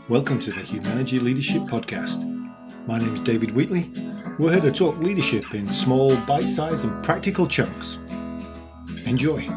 Welcome to the Humanergy Leadership Podcast. My name is David Wheatley. We're here to talk leadership in small, bite-sized and practical chunks. Enjoy.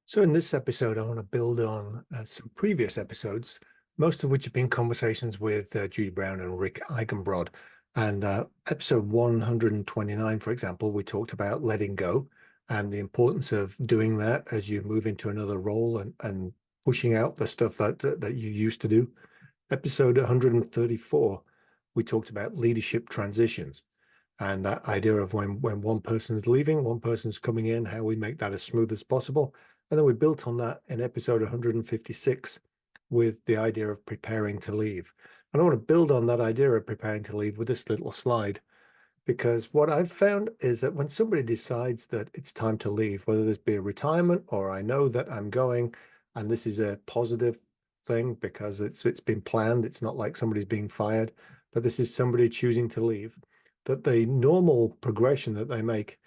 So in this episode, I want to build on some previous episodes, most of which have been conversations with Judy Brown and Rick Eichenbrod. And episode 129, for example, we talked about letting go and the importance of doing that as you move into another role and pushing out the stuff that you used to do. Episode 134, we talked about leadership transitions and that idea of when one person's leaving, one person's coming in, how we make that as smooth as possible. And then we built on that in episode 156 with the idea of preparing to leave. And I want to build on that idea of preparing to leave with this little slide, because what I've found is that when somebody decides that it's time to leave, whether this be a retirement or I know that I'm going, and this is a positive thing because it's been planned, it's not like somebody's being fired, but this is somebody choosing to leave, that the normal progression that they make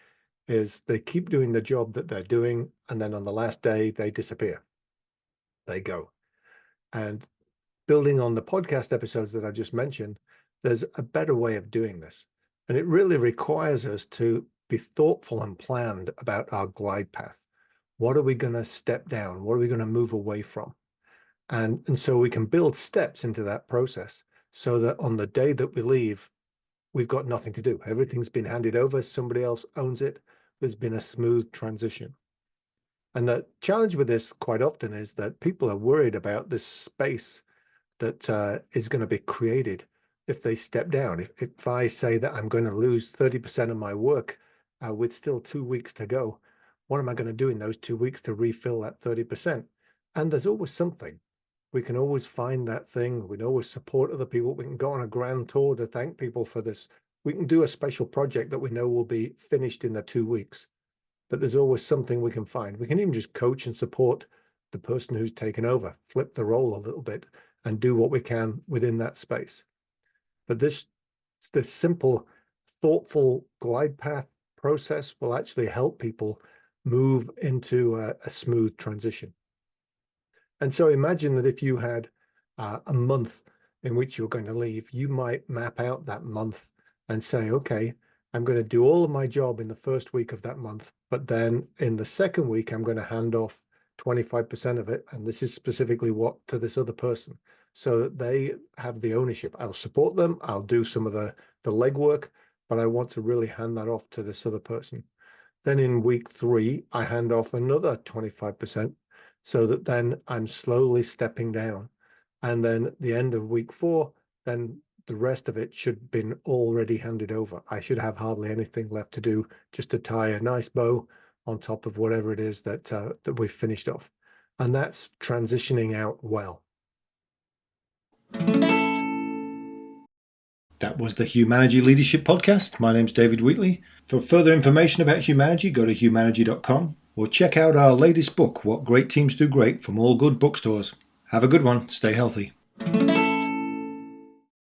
is they keep doing the job that they're doing, and then on the last day, they disappear. They go. And building on the podcast episodes that I just mentioned, there's a better way of doing this. And it really requires us to be thoughtful and planned about our glide path. What are we going to step down? What are we going to move away from? And so we can build steps into that process so that on the day that we leave, we've got nothing to do. Everything's been handed over. Somebody else owns it. There's been a smooth transition. And the challenge with this quite often is that people are worried about this space that is going to be created if they step down. If I say that I'm going to lose 30% of my work with still 2 weeks to go, what am I going to do in those 2 weeks to refill that 30%? And there's always something. We can always find that thing. We can always support other people. We can go on a grand tour to thank people for this. We can do a special project that we know will be finished in the 2 weeks. But there's always something we can find. We can even just coach and support the person who's taken over, flip the role a little bit, and do what we can within that space. But this simple, thoughtful glide path process will actually help people move into a smooth transition. And so imagine that if you had a month in which you're going to leave, you might map out that month and say, okay, I'm going to do all of my job in the first week of that month, but then in the second week, I'm going to hand off 25% of it. And this is specifically what to this other person, so that they have the ownership. I'll support them. I'll do some of the legwork, but I want to really hand that off to this other person. Then in week 3, I hand off another 25%, so that then I'm slowly stepping down. And then at the end of week 4, then the rest of it should have been already handed over. I should have hardly anything left to do, just to tie a nice bow on top of whatever it is that we've finished off. And that's transitioning out well. That was the Humanergy Leadership Podcast. My name's David Wheatley. For further information about Humanergy, go to humanergy.com or check out our latest book, What Great Teams Do Great, from all good bookstores. Have a good one. Stay healthy.